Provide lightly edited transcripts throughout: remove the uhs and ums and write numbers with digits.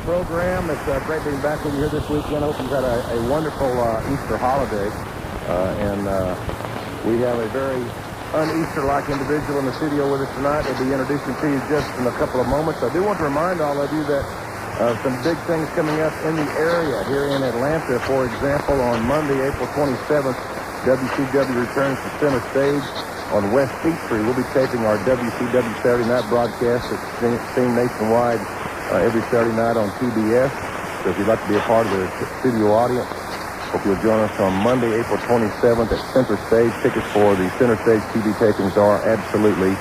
program. It's great being back with you here this weekend. I hope you've had a wonderful Easter holiday. We have a very un-Easter-like individual in the studio with us tonight. We'll be introducing to you just in a couple of moments. I do want to remind all of you that some big things coming up in the area here in Atlanta. For example, on Monday, April 27th, WCW returns to center stage on West Peachtree. We'll be taping our WCW Saturday night broadcast that's seen nationwide every Saturday night on TBS. So if you'd like to be a part of the studio audience, hope you'll join us on Monday, April 27th at Center Stage. Tickets for the Center Stage TV tapings are absolutely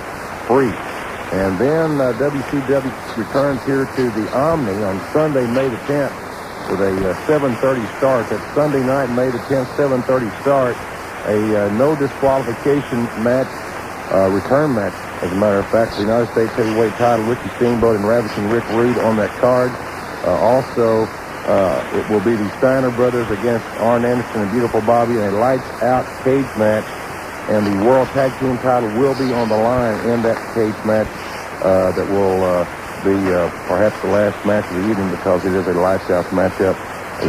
free. And then WCW returns here to the Omni on Sunday, May the 10th with a 7:30 start. That's Sunday night, May the 10th, 7:30 start. A no disqualification match, return match, as a matter of fact. The United States heavyweight title, Ricky Steamboat and Ravishing Rick Rude on that card. Also, it will be the Steiner brothers against Arn Anderson and Beautiful Bobby in a lights-out cage match. And the World Tag Team title will be on the line in that cage match. That will be perhaps the last match of the evening because it is a lights-out matchup.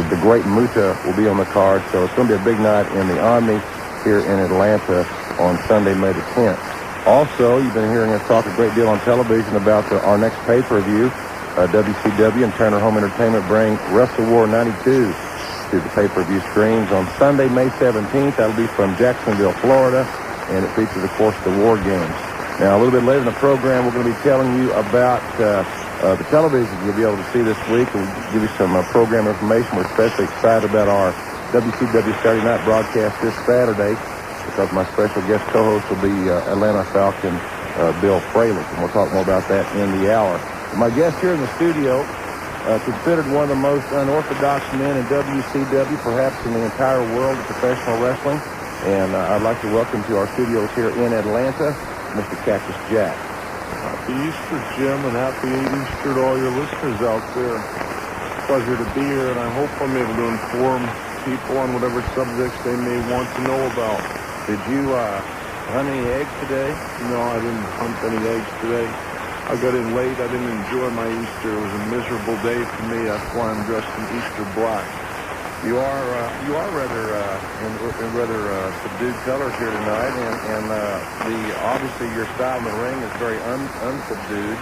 The Great Muta will be on the card, so it's going to be a big night in the Omni here in Atlanta on Sunday, May the 10th. Also, you've been hearing us talk a great deal on television about our next pay-per-view. WCW and Turner Home Entertainment bring Wrestle War 92 to the pay-per-view screens on Sunday, May 17th. That'll be from Jacksonville, Florida, and it features, of course, the War Games. Now, a little bit later in the program, we're going to be telling you about the television you'll be able to see this week. We'll give you some program information. We're especially excited about our WCW Saturday night broadcast this Saturday because my special guest co-host will be Atlanta Falcon Bill Fraley, and we'll talk more about that in the hour. My guest here in the studio, considered one of the most unorthodox men in WCW, perhaps in the entire world of professional wrestling, and I'd like to welcome to our studios here in Atlanta, Mr. Cactus Jack. Happy Easter, Jim, and happy Easter to all your listeners out there. Pleasure to be here, and I hope I'm able to inform people on whatever subjects they may want to know about. Did you hunt any eggs today? No, I didn't hunt any eggs today. I got in late. I didn't enjoy my Easter. It was a miserable day for me. That's why I'm dressed in Easter black. You are rather in rather subdued colors here tonight, and obviously your style in the ring is very unsubdued.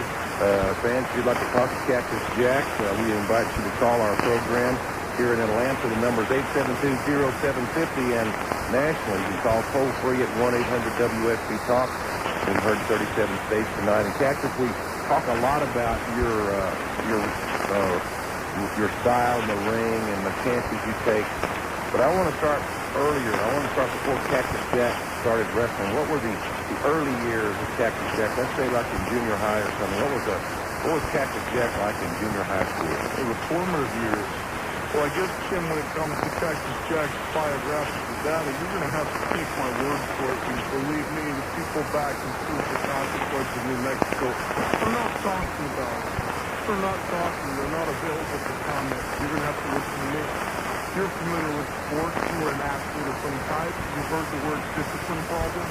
Fans, if you'd like to talk to Cactus Jack, we invite you to call our program here in Atlanta. The number is 872-0750, and nationally you can call toll-free at 1-800-WSB-TALK. We've heard 37 states tonight. And Cactus, we talk a lot about your style in the ring and the chances you take. But I want to start earlier. I want to start before Cactus Jack started wrestling. What were the early years of Cactus Jack? Let's say like in junior high or something. What was Cactus Jack like in junior high school? It was formative years. Well, I guess, Tim, when it comes to Cactus Jack's biographical data, you're going to have to take my word for it. And believe me, the people back in the consequence of New Mexico, they're not talking about it. They're not talking. They're not available for comment. You're going to have to listen to me. You're familiar with sports. You were an athlete of some type. You've heard the word discipline problem.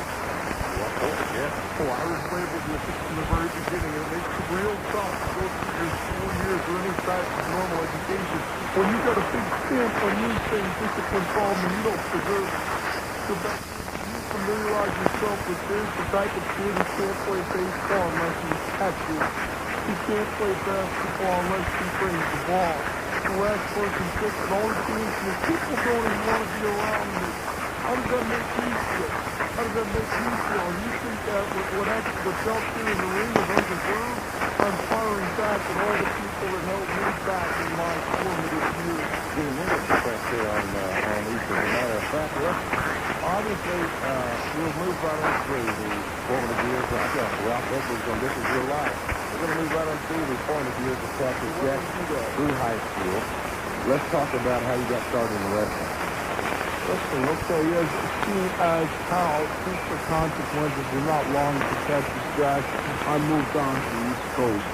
Yeah. Oh, I was labeled with it from the very beginning. It makes it real tough to go through your school years or any type of normal education when you got a big stamp on you saying discipline problem and you don't deserve it. So that you familiarize yourself with this, the type of kid who can't play baseball unless he's catching. He can't play basketball unless he brings the ball. The last person picked and all the teams, and people don't even want to be around me. How does that make you feel? How does that make you feel? And you think that what's out there in the ring is undeserved? I'm firing back at all the people that held me back in my formative years. Getting into the press here on Easter. As a matter of fact, obviously, we'll move right on through the formative years. Ralph Edwards on This Is Your Life. We're going to move right on through the formative years of Cactus Jack through high school. Let's talk about how you got started in wrestling. Listen, okay, as soon as how, since the consequences were not long for Cactus Jack, I moved on to the East Coast.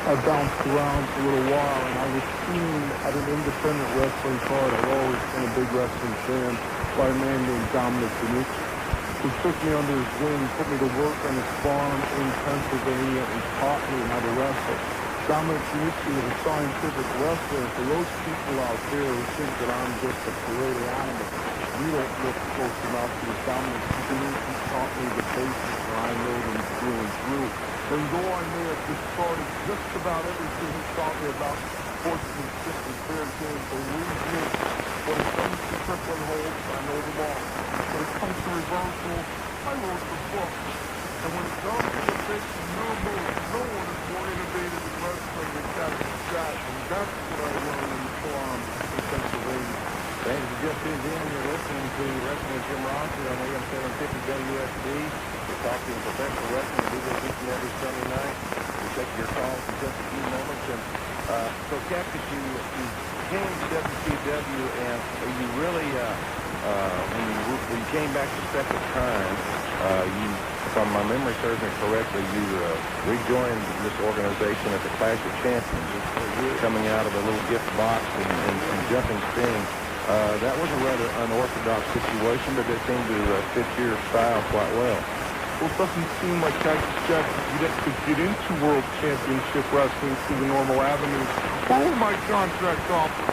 I bounced around for a little while, and I was seen at an independent wrestling card. I've always been a big wrestling fan by a man named Dominic DeNucci, who took me under his wing, put me to work on his farm in Pennsylvania, and taught me how to wrestle. Dominic DeNucci was a scientific wrestler. For those people out there who think that I'm just a paraded animal, you don't look close enough because Dominic DeNucci taught me the basics, and I know them through and through. And though I may have discarded just about everything he taught me about sportsmanship and fair game, believe me, when it comes to crippling holds, I know them all. When it comes to reversal, I wrote the book. And when it comes to the big new move, no one is more innovative in wrestling than Cactus Jack. And that's what I learned in the farm in Pennsylvania. Thanks for just tuning in. You're listening to Wrestling with Jim Rosser on AM750 WSB. We're talking professional wrestling. We do this each and every Sunday night. We'll take your calls in just a few moments. And so, Cactus, you came to WCW, and you really, when you came back the second time, you, from my memory serves me correctly, you rejoined this organization at the Clash of Champions, coming out of a little gift box and jumping Sting. That was a rather unorthodox situation, but it seemed to fit your style quite well. Well, it doesn't seem like Cactus Jack could get into World Championship Wrestling through the normal avenues. What were my contract offers?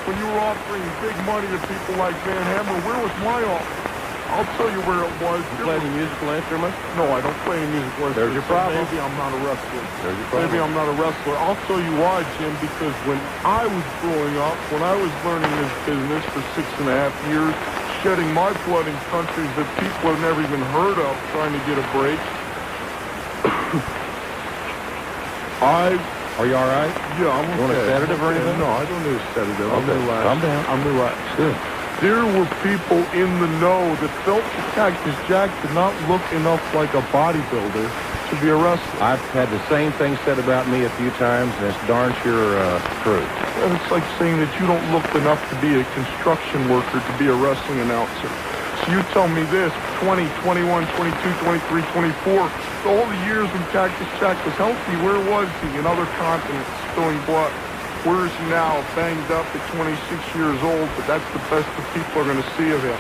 When you were offering big money to people like Van Hammer, where was my offer? I'll tell you where it was. You play any musical instruments? No, I don't play any musical instruments. There's your problem. Maybe I'm not a wrestler. There's your problem. Maybe I'm not a wrestler. I'll tell you why, Jim, because when I was growing up, when I was learning this business for 6.5 years, shedding my blood in countries that people have never even heard of, trying to get a break, Are you all right? Yeah, I'm okay. You want a sedative or anything? No, I don't need a sedative. I'm Okay, relaxed. calm down. I'm relaxed. Good. There were people in the know that felt that Cactus Jack did not look enough like a bodybuilder to be a wrestler. I've had the same thing said about me a few times, and it's darn sure true. And it's like saying that you don't look enough to be a construction worker to be a wrestling announcer. So you tell me this, 20, 21, 22, 23, 24, all the years when Cactus Jack was healthy, where was he? In other continents, spilling blood. Where is he now? Banged up at 26 years old, but that's the best that people are going to see of him.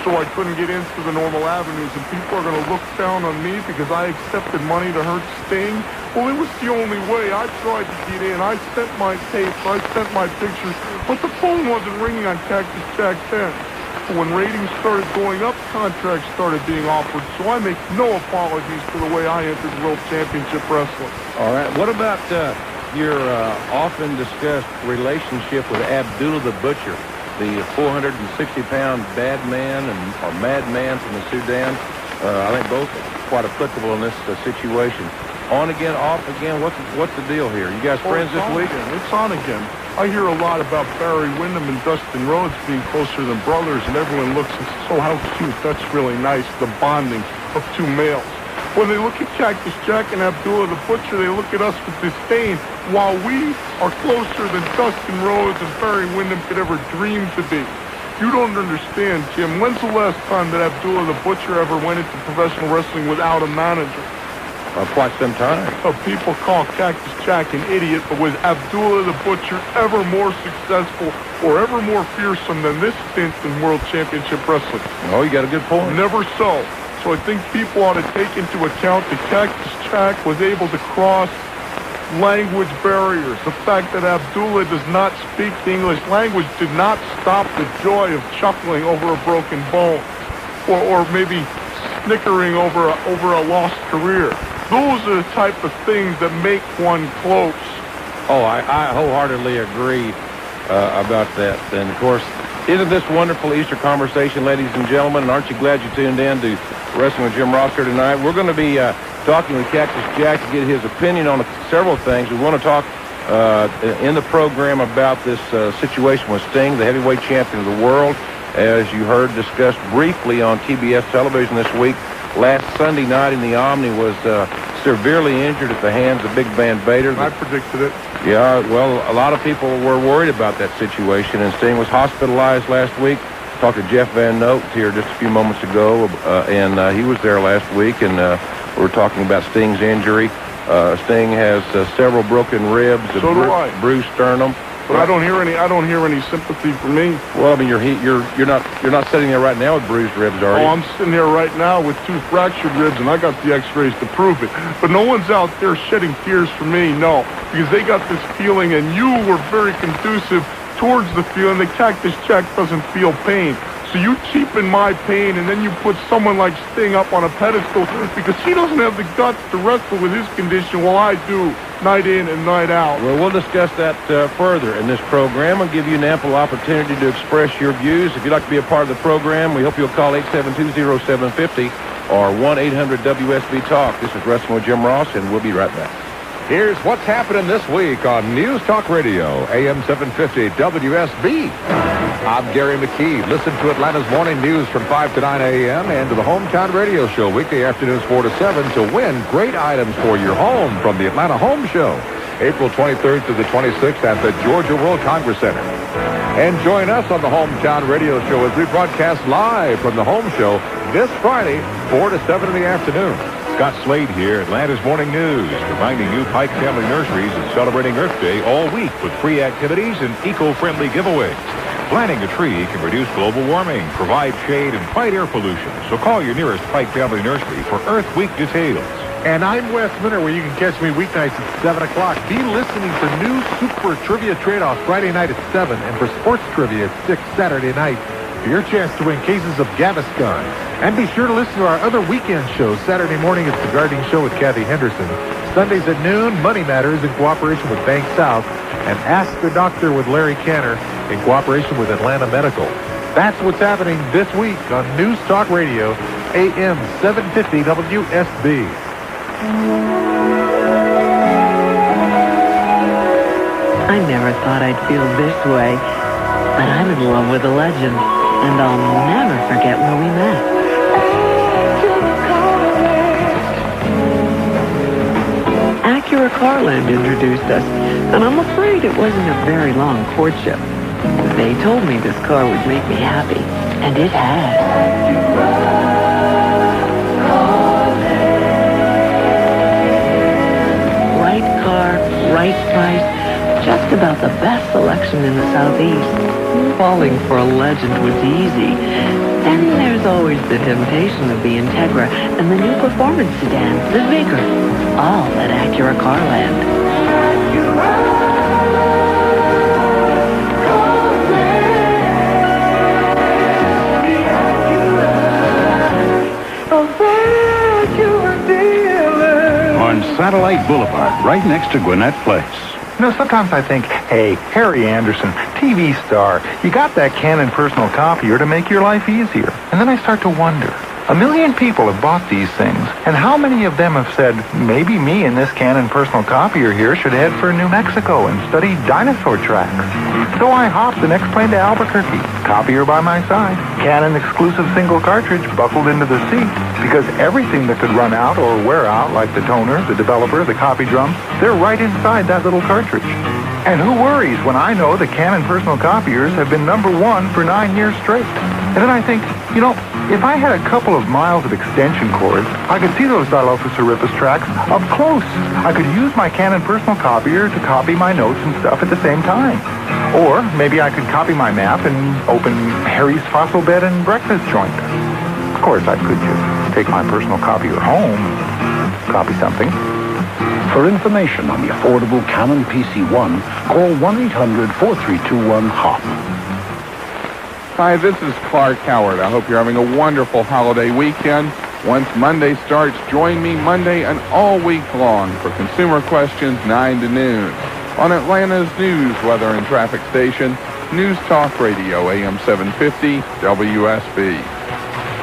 So I couldn't get into the normal avenues, and people are going to look down on me because I accepted money to hurt Sting. Well, it was the only way. I tried to get in. I sent my tapes. I sent my pictures, but the phone wasn't ringing on Cactus Jack then. When ratings started going up, contracts started being offered, so I make no apologies for the way I entered World Championship Wrestling. All right. What about your often discussed relationship with Abdullah the Butcher, the 460-pound bad man or madman from the Sudan? I think both quite applicable in this situation. On again, off again. What's the deal here? You guys friends this week? It's on again. I hear a lot about Barry Windham and Dustin Rhodes being closer than brothers, and everyone looks and says, oh, how cute. That's really nice, the bonding of two males. When they look at Cactus Jack and Abdullah the Butcher, they look at us with disdain, while we are closer than Dustin Rhodes and Barry Windham could ever dream to be. You don't understand, Jim. When's the last time that Abdullah the Butcher ever went into professional wrestling without a manager? Quite some time. People call Cactus Jack an idiot, but was Abdullah the Butcher ever more successful or ever more fearsome than this stint in World Championship Wrestling? Oh, you got a good point. Never so. So I think people ought to take into account that Cactus Jack was able to cross language barriers. The fact that Abdullah does not speak the English language did not stop the joy of chuckling over a broken bone or maybe snickering over a lost career. Those are the type of things that make one close. Oh, I wholeheartedly agree about that. And, of course, isn't this wonderful Easter conversation, ladies and gentlemen? And aren't you glad you tuned in to Wrestling with Jim Rosser tonight? We're going to be talking with Cactus Jack to get his opinion on several things. We want to talk in the program about this situation with Sting, the heavyweight champion of the world, as you heard discussed briefly on TBS television this week. Last Sunday night in the Omni was severely injured at the hands of Big Van Vader. I predicted it. Yeah, well, a lot of people were worried about that situation, and Sting was hospitalized last week. Talked to Jeff Van Note here just a few moments ago, and he was there last week, and we were talking about Sting's injury. Sting has several broken ribs, so do I. Bruised sternum, But I don't hear any sympathy for me. Well, I mean, you're not sitting there right now with bruised ribs, are you? Oh, I'm sitting there right now with 2 fractured ribs, and I got the X-rays to prove it. But no one's out there shedding tears for me, no, because they got this feeling, and you were very conducive towards the feeling that Cactus Jack doesn't feel pain. So you cheapen my pain, and then you put someone like Sting up on a pedestal because he doesn't have the guts to wrestle with his condition while I do, night in and night out. Well, we'll discuss that further in this program and give you an ample opportunity to express your views. If you'd like to be a part of the program, we hope you'll call 872-0750 or 1-800-WSB-TALK. This is Wrestling with Jim Ross, and we'll be right back. Here's what's happening this week on News Talk Radio, AM750 WSB. I'm Gary McKee. Listen to Atlanta's morning news from 5 to 9 a.m. and to the Hometown Radio Show weekday afternoons 4 to 7 to win great items for your home from the Atlanta Home Show, April 23rd through the 26th at the Georgia World Congress Center. And join us on the Hometown Radio Show as we broadcast live from the Home Show this Friday, 4 to 7 in the afternoon. Scott Slade here, Atlanta's Morning News, reminding you Pike Family Nurseries is celebrating Earth Day all week with free activities and eco-friendly giveaways. Planting a tree can reduce global warming, provide shade, and fight air pollution. So call your nearest Pike Family Nursery for Earth Week details. And I'm Wes Minner, where you can catch me weeknights at 7 o'clock. Be listening for new Super Trivia Trade-Off Friday night at 7 and for Sports Trivia at 6 Saturday night for your chance to win cases of Gaviscon. And be sure to listen to our other weekend shows. Saturday morning, it's The Gardening Show with Kathy Henderson. Sundays at noon, Money Matters in cooperation with Bank South. And Ask the Doctor with Larry Canner in cooperation with Atlanta Medical. That's what's happening this week on News Talk Radio, AM 750 WSB. I never thought I'd feel this way, but I'm in love with a legend, and I'll never forget where we met. Acura Carland introduced us, and I'm afraid it wasn't a very long courtship. They told me this car would make me happy, and it has. Right car, right price, just about the best selection in the Southeast. Falling for a legend was easy. Then there's always the temptation of the Integra and the new performance sedan, the Vigor, all at Acura Carland. On Satellite Boulevard, right next to Gwinnett Place. You know, sometimes I think, hey, Harry Anderson, TV star, you got that Canon personal copier to make your life easier. And then I start to wonder, 1 million people have bought these things, and how many of them have said, maybe me and this Canon personal copier here should head for New Mexico and study dinosaur tracks? So I hopped the next plane to Albuquerque, copier by my side, Canon exclusive single cartridge buckled into the seat, because everything that could run out or wear out, like the toner, the developer, the copy drums, they're right inside that little cartridge. And who worries when I know the Canon personal copiers have been #1 for 9 years straight? And then I think, you know, if I had a couple of miles of extension cords, I could see those Dilophosaurus tracks up close. I could use my Canon personal copier to copy my notes and stuff at the same time. Or maybe I could copy my map and open Harry's fossil bed and breakfast joint. Of course, I could just take my personal copier home and copy something. For information on the affordable Canon PC-1, call 1-800-4321-HOP. Hi, this is Clark Howard. I hope you're having a wonderful holiday weekend. Once Monday starts, join me Monday and all week long for Consumer Questions 9 to noon on Atlanta's news, weather, and traffic station, News Talk Radio, AM 750 WSB.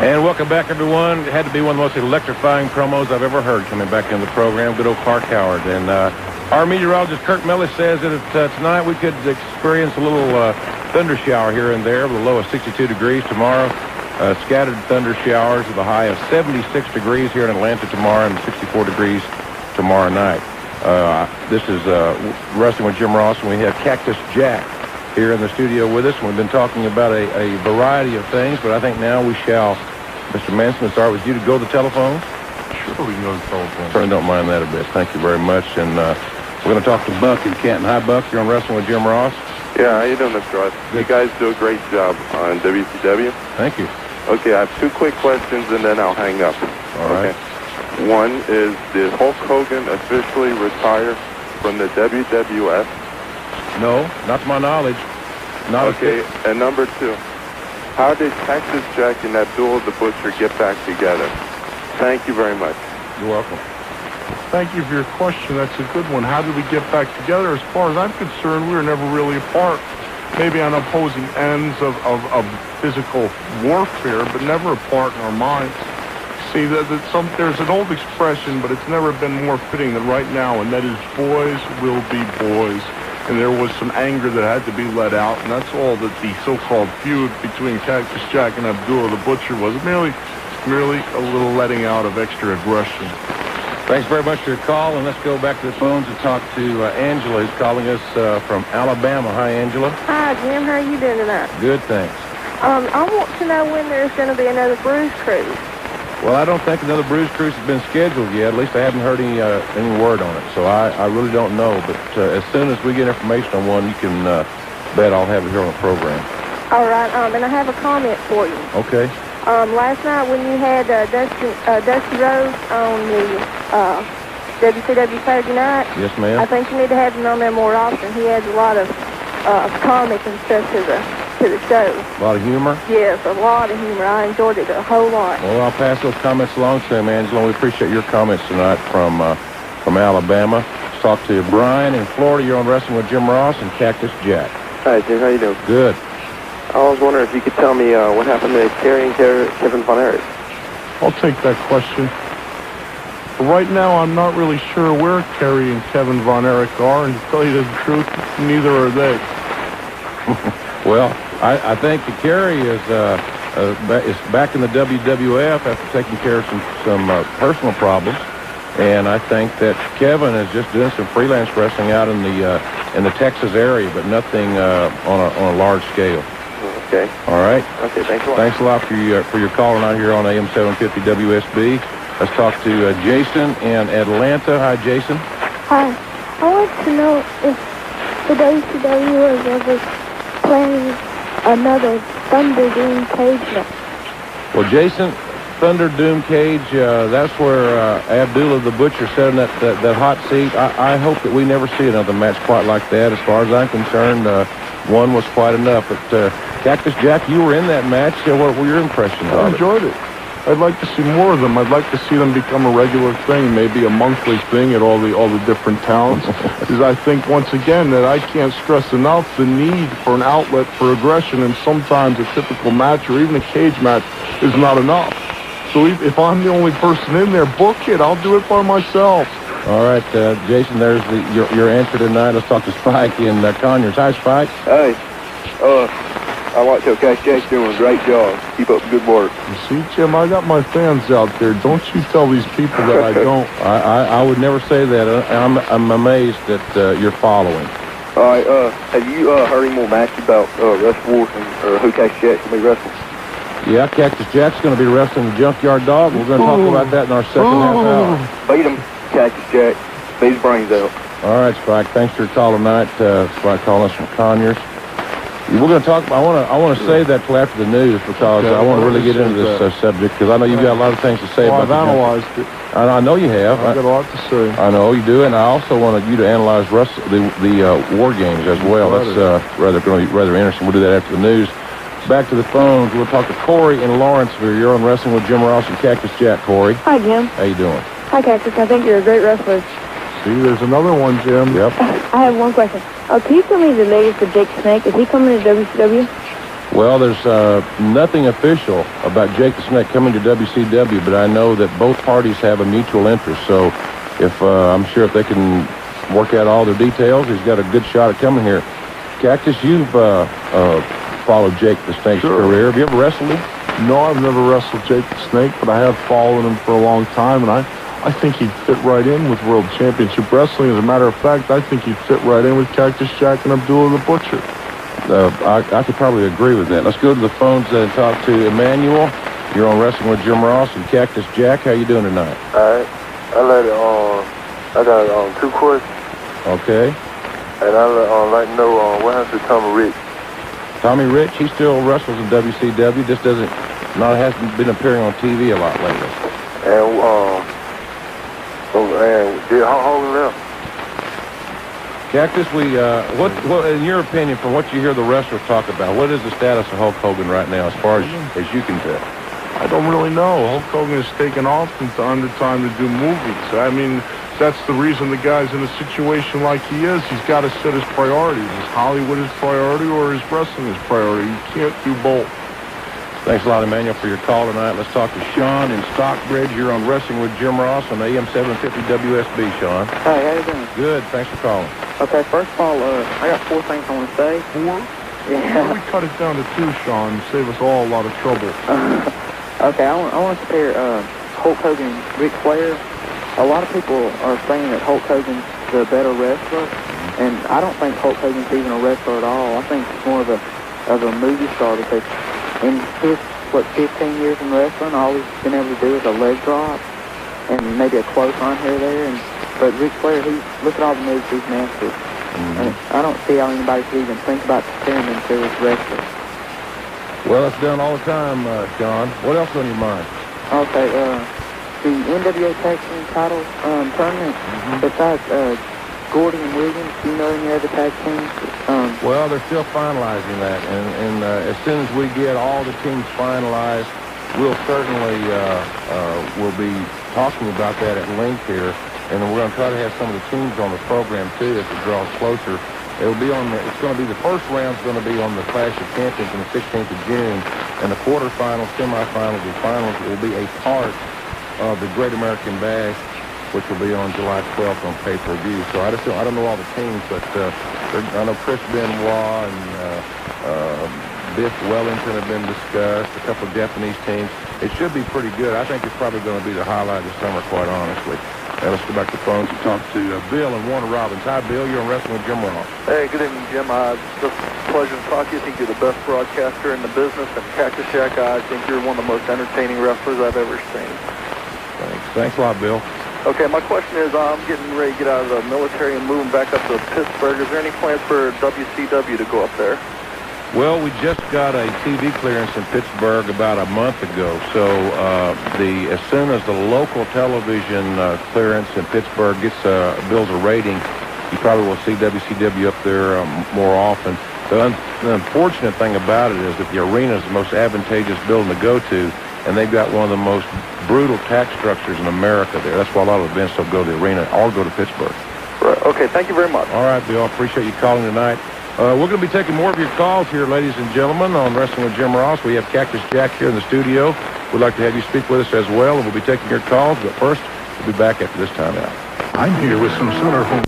And welcome back, everyone. It had to be one of the most electrifying promos I've ever heard coming back into the program. Good old Clark Howard. And our meteorologist, Kurt Mellis, says that tonight we could experience a little thunder shower here and there with a low of 62 degrees tomorrow. Scattered thunder showers with a high of 76 degrees here in Atlanta tomorrow and 64 degrees tomorrow night. This is Wrestling with Jim Ross, and we have Cactus Jack here in the studio with us. And we've been talking about a variety of things, but I think now we shall, Mr. Manson, start with you to go to the telephone. Sure, we can go to the telephone. Certainly don't mind that a bit. Thank you very much. And we're going to talk to Buck in Canton. Hi, Buck. You're on Wrestling with Jim Ross. Yeah, how you doing, Mr. Ross? You guys do a great job on WCW. Thank you. Okay, I have 2 quick questions, and then I'll hang up. All right. Okay. One is, did Hulk Hogan officially retire from the WWF? No, not to my knowledge. Not okay, and number 2, how did Cactus Jack and Abdullah the Butcher get back together? Thank you very much. You're welcome. Thank you for your question. That's a good one. How did we get back together? As far as I'm concerned, we were never really apart. Maybe on opposing ends of physical warfare, but never apart in our minds. See, there's an old expression, but it's never been more fitting than right now, and that is boys will be boys. And there was some anger that had to be let out, and that's all that the so-called feud between Cactus Jack and Abdullah the Butcher was. Merely a little letting out of extra aggression. Thanks very much for your call, and let's go back to the phones and talk to Angela, who's calling us from Alabama. Hi, Angela. Hi, Jim. How are you doing tonight? Good, thanks. I want to know when there's going to be another Bruise Cruise. Well, I don't think another Bruise Cruise has been scheduled yet. At least I haven't heard any word on it, so I really don't know. But as soon as we get information on one, you can bet I'll have it here on the program. All right, and I have a comment for you. Okay. Last night when you had Dusty Rhodes on the WCW Saturday night, yes, ma'am. I think you need to have him on there more often. He adds a lot of comic and stuff to the show. A lot of humor? Yes, a lot of humor. I enjoyed it a whole lot. Well, I'll pass those comments along to him, Angela. We appreciate your comments tonight from Alabama. Let's talk to Brian in Florida. You're on Wrestling with Jim Ross and Cactus Jack. Hi, Jim. How you doing? Good. I was wondering if you could tell me what happened to Kerry and Kevin Von Erich. I'll take that question. Right now, I'm not really sure where Kerry and Kevin Von Erich are, and to tell you the truth, neither are they. Well, I think that Kerry is back in the WWF after taking care of some personal problems, and I think that Kevin is just doing some freelance wrestling out in the Texas area, but nothing on a large scale. Okay. All right. Okay. Thanks a lot. Thanks a lot for your call tonight here on AM750 WSB. Let's talk to Jason in Atlanta. Hi, Jason. Hi. I want to know if the WCW was ever planning another Thunder Doom cage match. Well, Jason, Thunder Doom cage, that's where Abdullah the Butcher sat in that hot seat. I hope that we never see another match quite like that. As far as I'm concerned, one was quite enough. But Cactus Jack, you were in that match. What were your impressions of it? I enjoyed it. I'd like to see more of them. I'd like to see them become a regular thing, maybe a monthly thing at all the different towns. Because I think, once again, that I can't stress enough the need for an outlet for aggression, and sometimes a typical match or even a cage match is not enough. So if I'm the only person in there, book it. I'll do it by myself. All right, Jason, there's your answer tonight. Let's talk to Spike in Conyers. Hi, Spike. Hey. I like to tell Cactus Jack's doing a great job. Keep up the good work. You see, Jim, I got my fans out there. Don't you tell these people that I don't. I would never say that. I'm amazed that you're following. All right, have you heard any more matches about Wrestle War or who Cactus Jack's going to be wrestling? Yeah, Cactus Jack's going to be wrestling the Junkyard Dog. We're going to talk about that in our second half hour. Beat him, Cactus Jack. Beat his brains out. All right, Spike. Thanks for your call tonight. Spike calling us from Conyers. We're going to talk. I want to save that till after the news because I want to really get into this subject because I know you've got a lot of things to say about it. I've analyzed it. I know you have. I've got a lot to say. I know you do, and I also wanted you to analyze the war games as well. That's going to be rather interesting. We'll do that after the news. Back to the phones. We'll talk to Corey in Lawrenceville. You're on Wrestling with Jim Ross and Cactus Jack. Corey. Hi, Jim. How you doing? Hi, Cactus. I think you're a great wrestler. See, there's another one, Jim. Yep. I have one question. Can you tell me the latest for Jake Snake? Is he coming to WCW? Well, there's nothing official about Jake the Snake coming to WCW, but I know that both parties have a mutual interest. So I'm sure if they can work out all their details, he's got a good shot at coming here. Cactus, you've followed Jake the Snake's career. Have you ever wrestled him? No, I've never wrestled Jake the Snake, but I have followed him for a long time, and I think he'd fit right in with World Championship Wrestling. As a matter of fact, I think he'd fit right in with Cactus Jack and Abdullah the Butcher. I could probably agree with that. Let's go to the phones and talk to Emmanuel. You're on Wrestling with Jim Ross and Cactus Jack. How you doing tonight? All right. I got 2 questions. Okay. And I'd like to know what happened to Tommy Rich. Tommy Rich, he still wrestles in WCW. Just hasn't been appearing on TV a lot lately. And did Hulk Hogan left? Cactus, what in your opinion, from what you hear the wrestlers talk about, what is the status of Hulk Hogan right now, as far as you can tell? I don't really know. Hulk Hogan has taken off since under time to do movies. I mean, that's the reason the guy's in a situation like he is. He's got to set his priorities. Is Hollywood his priority or is wrestling his priority? You can't do both. Thanks a lot, Emmanuel, for your call tonight. Let's talk to Sean in Stockbridge. You're on Wrestling with Jim Ross on AM750 WSB, Sean. Hey, how you doing? Good. Thanks for calling. Okay, first of all, I got 4 things I want to say. 4? Yeah. Why don't we cut it down to 2, Sean, and save us all a lot of trouble? Okay, I want to compare Hulk Hogan and Ric Flair. A lot of people are saying that Hulk Hogan's the better wrestler, and I don't think Hulk Hogan's even a wrestler at all. I think he's more of a movie star because in his, 15 years in wrestling, all he's been able to do is a leg drop and maybe a clothesline here or there. But Ric Flair, look at all the moves he's mastered. And I don't see how anybody should even think about comparing him to his wrestler. Well, it's done all the time, Sean. What else on your mind? Okay, the NWA Tag Team title tournament, besides Gordy and Williams, do you know any other tag teams? Well, they're still finalizing that, and as soon as we get all the teams finalized, we'll certainly we'll be talking about that at length here, and we're going to try to have some of the teams on the program too as it draws closer. It'll be on it's going to be the first round's going to be on the Clash of Champions on the 16th of June, and the quarterfinals, semifinals, and finals will be a part of the Great American Bash, which will be on July 12th on pay-per-view. So I don't know all the teams, but I know Chris Benoit and Biff Wellington have been discussed, a couple of Japanese teams. It should be pretty good. I think it's probably going to be the highlight of the summer, quite honestly. Let's go back to the phones and talk to Bill and Warner Robbins. Hi, Bill. You're on Wrestling with Jim Ross. Hey, good evening, Jim. Just a pleasure to talk to you. I think you're the best broadcaster in the business. And Cactus Jack, I think you're one of the most entertaining wrestlers I've ever seen. Thanks a lot, Bill. Okay, my question is, I'm getting ready to get out of the military and moving back up to Pittsburgh. Is there any plans for WCW to go up there? Well, we just got a TV clearance in Pittsburgh about a month ago. So as soon as the local television clearance in Pittsburgh builds a rating, you probably will see WCW up there more often. The unfortunate thing about it is that the arena is the most advantageous building to go to, and they've got one of the most brutal tax structures in America there. That's why a lot of events don't go to the arena or go to Pittsburgh. Right. Okay, thank you very much. All right, Bill. I appreciate you calling tonight. We're going to be taking more of your calls here, ladies and gentlemen, on Wrestling with Jim Ross. We have Cactus Jack here in the studio. We'd like to have you speak with us as well, and we'll be taking your calls. But first, we'll be back after this time out. I'm here with some Sutter home.